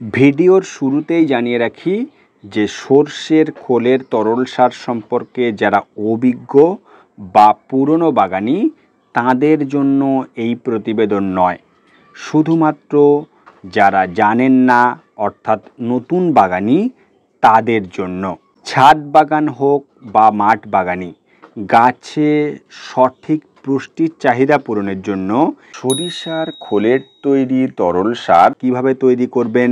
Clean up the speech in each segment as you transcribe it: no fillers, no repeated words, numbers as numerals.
ভিডিওর শুরুতেই জানিয়ে রাখি যে সর্ষের খোলের তরল সার সম্পর্কে যারা অভিজ্ঞ বা পুরনো বাগানি তাদের জন্য এই প্রতিবেদন নয়, শুধুমাত্র যারা জানেন না অর্থাৎ নতুন বাগানি তাদের জন্য। ছাদ বাগান হোক বা মাঠ বাগানি, গাছে সঠিক পুষ্টির চাহিদা পূরণের জন্য সরিষার খোলের তৈরি তরল সার কীভাবে তৈরি করবেন,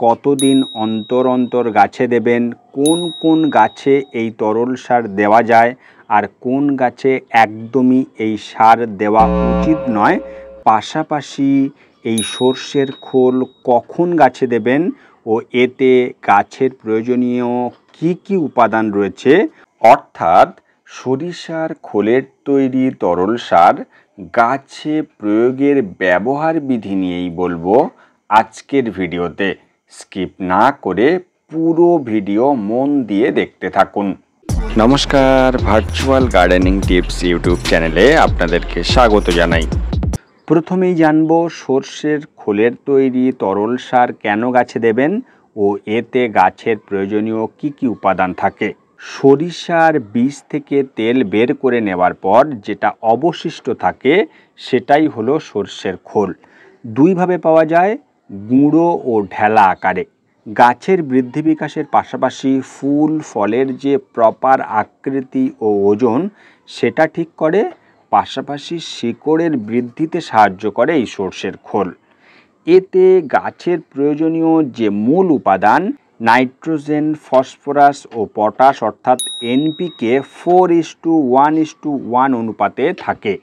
কতদিন অন্তর অন্তর গাছে দেবেন, কোন কোন গাছে এই তরল সার দেওয়া যায় আর কোন গাছে একদমই এই সার দেওয়া উচিত নয়, পাশাপাশি এই সর্ষের খোল কখন গাছে দেবেন ও এতে গাছের প্রয়োজনীয় কি কি উপাদান রয়েছে, অর্থাৎ সরিষার খোলের তৈরি তরল সার গাছে প্রয়োগের ব্যবহার বিধি নিয়েই বলবো আজকের ভিডিওতে। স্কিপ না করে পুরো ভিডিও মন দিয়ে দেখতে থাকুন। নমস্কার, ভার্চুয়াল গার্ডেনিং টিপস ইউটিউব চ্যানেলে আপনাদেরকে স্বাগত জানাই। প্রথমেই জানবো সর্ষের খোলের তৈরি তরল সার কেন গাছে দেবেন ও এতে গাছের প্রয়োজনীয় কি কি উপাদান থাকে। সরিষার বীজ থেকে তেল বের করে নেওয়ার পর যেটা অবশিষ্ট থাকে সেটাই হলো সর্ষের খোল। দুইভাবে পাওয়া যায়, গুঁড়ো ও ঢেলা আকারে। গাছের বৃদ্ধি বিকাশের পাশাপাশি ফুল ফলের যে প্রপার আকৃতি ও ওজন সেটা ঠিক করে, পাশাপাশি শিকড়ের বৃদ্ধিতে সাহায্য করে এই সর্ষের খোল। এতে গাছের প্রয়োজনীয় যে মূল উপাদান নাইট্রোজেন, ফসফরাস ও পটাশ অর্থাৎ এনপিকে 4:1:1 অনুপাতে থাকে।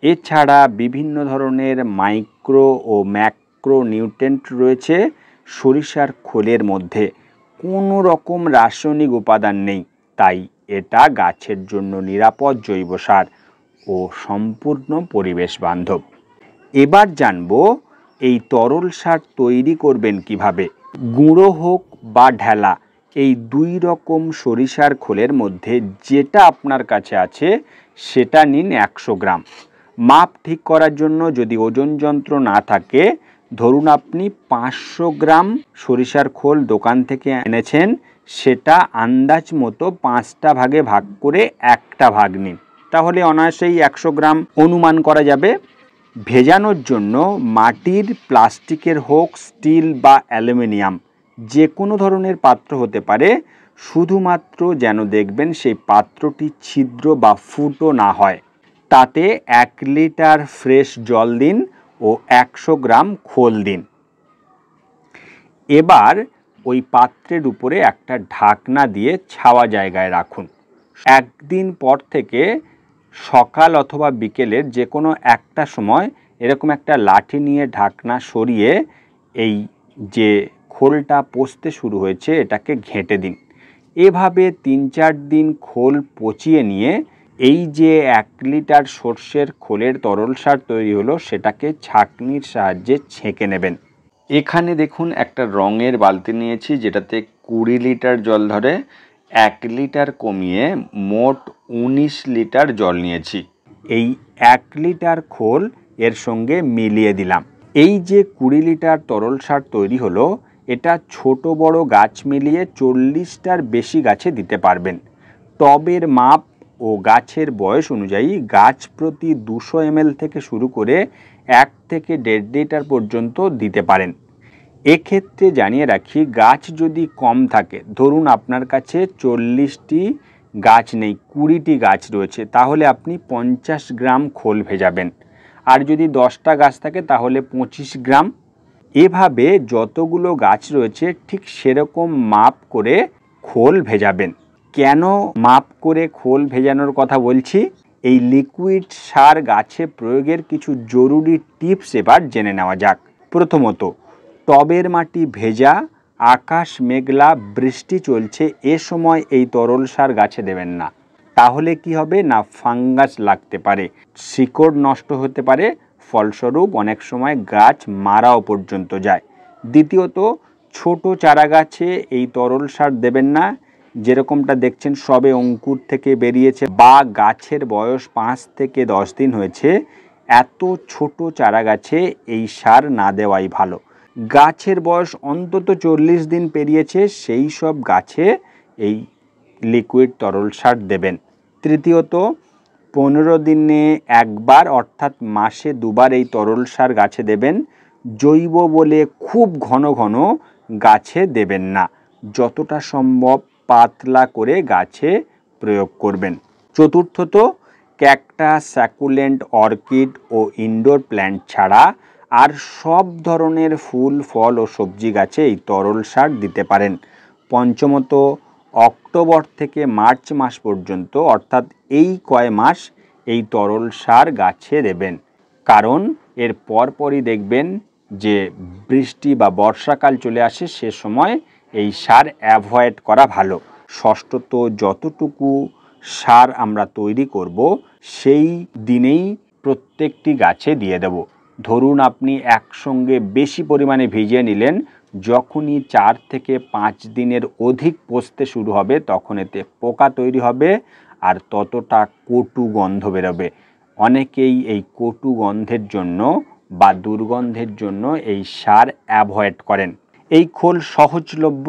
এছাড়া বিভিন্ন ধরনের মাইক্রো ও ম্যাক্রো নিউট্রিয়েন্ট রয়েছে সরিষার খোলের মধ্যে। কোনো রকম রাসায়নিক উপাদান নেই, তাই এটা গাছের জন্য নিরাপদ জৈব সার ও সম্পূর্ণ পরিবেশ বান্ধব। এবার জানবো এই তরল সার তৈরি করবেন কিভাবে। গুঁড়ো হোক বা ঢেলা, এই দুই রকম সরিষার খোলের মধ্যে যেটা আপনার কাছে আছে সেটা নিন 100 গ্রাম। মাপ ঠিক করার জন্য যদি ওজন যন্ত্র না থাকে, ধরুন আপনি 500 গ্রাম সরিষার খোল দোকান থেকে এনেছেন, সেটা আন্দাজ মতো 5টা ভাগে ভাগ করে একটা ভাগ নিন, তাহলে অনায়াসেই 100 গ্রাম অনুমান করা যাবে। ভেজানোর জন্য মাটির, প্লাস্টিকের হোক, স্টিল বা অ্যালুমিনিয়াম যে কোনো ধরনের পাত্র হতে পারে, শুধুমাত্র যেন দেখবেন সেই পাত্রটি ছিদ্র বা ফুটো না হয়। তাতে 1 লিটার ফ্রেশ জল দিন ও 100 গ্রাম খোল দিন। এবার ওই পাত্রের উপরে একটা ঢাকনা দিয়ে ছাওয়া জায়গায় রাখুন। একদিন পর থেকে সকাল অথবা বিকেলের যে কোনো একটা সময় এরকম একটা লাঠি নিয়ে ঢাকনা সরিয়ে এই যে খোলটা পচতে শুরু হয়েছে এটাকে ঘেঁটে দিন। এভাবে 3-4 দিন খোল পচিয়ে নিয়ে এই যে 1 লিটার সর্ষের খোলের তরল সার তৈরি হলো সেটাকে ছাঁকনির সাহায্যে ছেঁকে নেবেন। এখানে দেখুন একটা রঙের বালতি নিয়েছি যেটাতে 20 লিটার জল ধরে। 1 লিটার কমিয়ে মোট 19 লিটার জল নিয়েছি। এই 1 লিটার খোল এর সঙ্গে মিলিয়ে দিলাম। এই যে 20 লিটার তরল সার তৈরি হলো, এটা ছোট বড় গাছ মিলিয়ে 40টার বেশি গাছে দিতে পারবেন। টবের মাপ ও গাছের বয়স অনুযায়ী গাছ প্রতি 200 ml থেকে শুরু করে 1 থেকে 1.5 লিটার পর্যন্ত দিতে পারেন। এক্ষেত্রে জানিয়ে রাখি, গাছ যদি কম থাকে, ধরুন আপনার কাছে 40টি গাছ নেই, 20টি গাছ রয়েছে, তাহলে আপনি 50 গ্রাম খোল ভেজাবেন। আর যদি 10টা গাছ থাকে তাহলে 25 গ্রাম। এভাবে যতগুলো গাছ রয়েছে ঠিক সেরকম মাপ করে খোল ভেজাবেন। কেন মাপ করে খোল ভেজানোর কথা বলছি, এই লিকুইড সার গাছে প্রয়োগের কিছু জরুরি টিপস এবার জেনে নেওয়া যাক। প্রথমত, টবের মাটি ভেজা, আকাশ মেঘলা, বৃষ্টি চলছে, এ সময় এই তরল সার গাছে দেবেন না। তাহলে কি হবে না, ফাঙ্গাস লাগতে পারে, শিকড় নষ্ট হতে পারে, ফলস্বরূপ অনেক সময় গাছ মারাও পর্যন্ত যায়। দ্বিতীয়ত, ছোট চারা গাছে এই তরল সার দেবেন না, যেরকমটা দেখছেন সবে অঙ্কুর থেকে বেরিয়েছে বা গাছের বয়স 5 থেকে 10 দিন হয়েছে, এত ছোট চারা গাছে এই সার না দেওয়াই ভালো। গাছের বয়স অন্তত 40 দিন পেরিয়েছে সেই সব গাছে এই লিকুইড তরল সার দেবেন। তৃতীয়ত, 15 দিনে একবার অর্থাৎ মাসে 2বার এই তরল সার গাছে দেবেন। জৈব বলে খুব ঘন ঘন গাছে দেবেন না, যতটা সম্ভব পাতলা করে গাছে প্রয়োগ করবেন। চতুর্থত, ক্যাকটাস, স্যাকুলেন্ট, অর্কিড ও ইনডোর প্ল্যান্ট ছাড়া আর সব ধরনের ফুল, ফল ও সবজি গাছে এই তরল সার দিতে পারেন। পঞ্চমত, অক্টোবর থেকে মার্চ মাস পর্যন্ত অর্থাৎ এই কয় মাস এই তরল সার গাছে দেবেন, কারণ এর পরপরই দেখবেন যে বৃষ্টি বা বর্ষাকাল চলে আসে, সে সময় এই সার অ্যাভয়েড করা ভালো। ষষ্ঠত, যতটুকু সার আমরা তৈরি করব সেই দিনেই প্রত্যেকটি গাছে দিয়ে দেব। ধরুন আপনি একসঙ্গে বেশি পরিমাণে ভিজিয়ে নিলেন, যখনই 4 থেকে 5 দিনের অধিক পচতে শুরু হবে তখন এতে পোকা তৈরি হবে আর ততটা কটু গন্ধ বেরোবে। অনেকেই এই কটু গন্ধের জন্য বা দুর্গন্ধের জন্য এই সার অ্যাভয়েড করেন। এই খোল সহজলভ্য,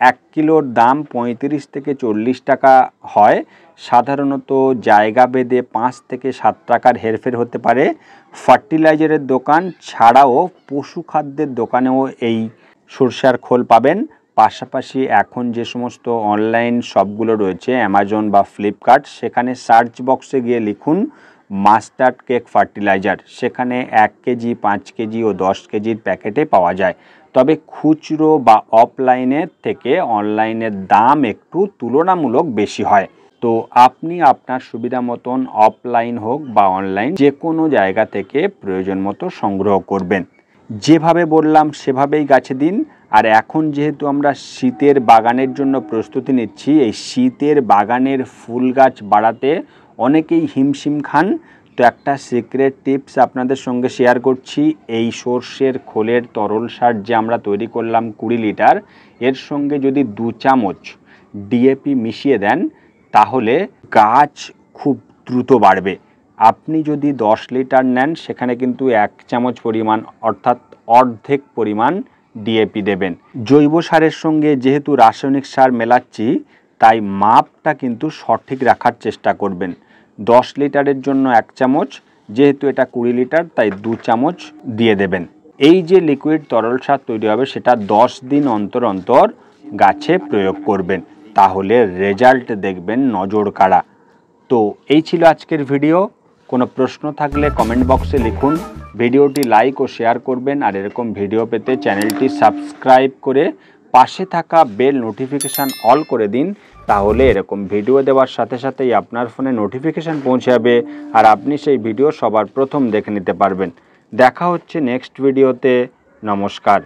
1 কিলোর দাম 35 থেকে 40 টাকা হয়। সাধারণত জায়গা ভেদে 5 থেকে 7 টাকার হেরফের হতে পারে। ফার্টিলাইজারের দোকান ছাড়াও পশু খাদ্যের দোকানেও এই সরষের খোল পাবেন। পাশাপাশি এখন যে সমস্ত অনলাইন শপগুলো রয়েছে, অ্যামাজন বা ফ্লিপকার্ট, সেখানে সার্চ বক্সে গিয়ে লিখুন মাস্টার্ড কেক ফার্টিলাইজার, সেখানে 1 কেজি, 5 কেজি ও 10 কেজির প্যাকেটে পাওয়া যায়। তবে খুচরো বা অফলাইনের থেকে অনলাইনের দাম একটু তুলনামূলক বেশি হয়। তো আপনি আপনার সুবিধা মতন অফলাইন হোক বা অনলাইন যে কোনো জায়গা থেকে প্রয়োজন মতো সংগ্রহ করবেন। যেভাবে বললাম সেভাবেই গাছে দিন। আর এখন যেহেতু আমরা শীতের বাগানের জন্য প্রস্তুতি নিচ্ছি, এই শীতের বাগানের ফুল গাছ বাড়াতে অনেকেই হিমশিম খান। তো একটা সিক্রেট টিপস আপনাদের সঙ্গে শেয়ার করছি। এই সর্ষের খোলের তরল সার যে আমরা তৈরি করলাম 20 লিটার, এর সঙ্গে যদি 2 চামচ ডিএপি মিশিয়ে দেন তাহলে গাছ খুব দ্রুত বাড়বে। আপনি যদি 10 লিটার নেন সেখানে কিন্তু 1 চামচ পরিমাণ অর্থাৎ অর্ধেক পরিমাণ ডিএপি দেবেন। জৈব সারের সঙ্গে যেহেতু রাসায়নিক সার মেলাচ্ছি তাই মাপটা কিন্তু সঠিক রাখার চেষ্টা করবেন। 10 লিটারের জন্য 1 চামচ, যেহেতু এটা 20 লিটার তাই 2 চামচ দিয়ে দেবেন। এই যে লিকুইড তরল সার তৈরি হবে সেটা 10 দিন অন্তর অন্তর গাছে প্রয়োগ করবেন, তাহলে রেজাল্ট দেখবেন নজর কাড়া। তো এই ছিল আজকের ভিডিও। কোনো প্রশ্ন থাকলে কমেন্ট বক্সে লিখুন। ভিডিওটি লাইক ও শেয়ার করবেন, আর এরকম ভিডিও পেতে চ্যানেলটি সাবস্ক্রাইব করে পাশে থাকা বেল নোটিফিকেশান অল করে দিন, তাহলে এরকম ভিডিও দেওয়ার সাথে সাথেই আপনার ফোনে নোটিফিকেশান পৌঁছে যাবে আর আপনি সেই ভিডিও সবার প্রথম দেখে নিতে পারবেন। দেখা হচ্ছে নেক্সট ভিডিওতে। নমস্কার।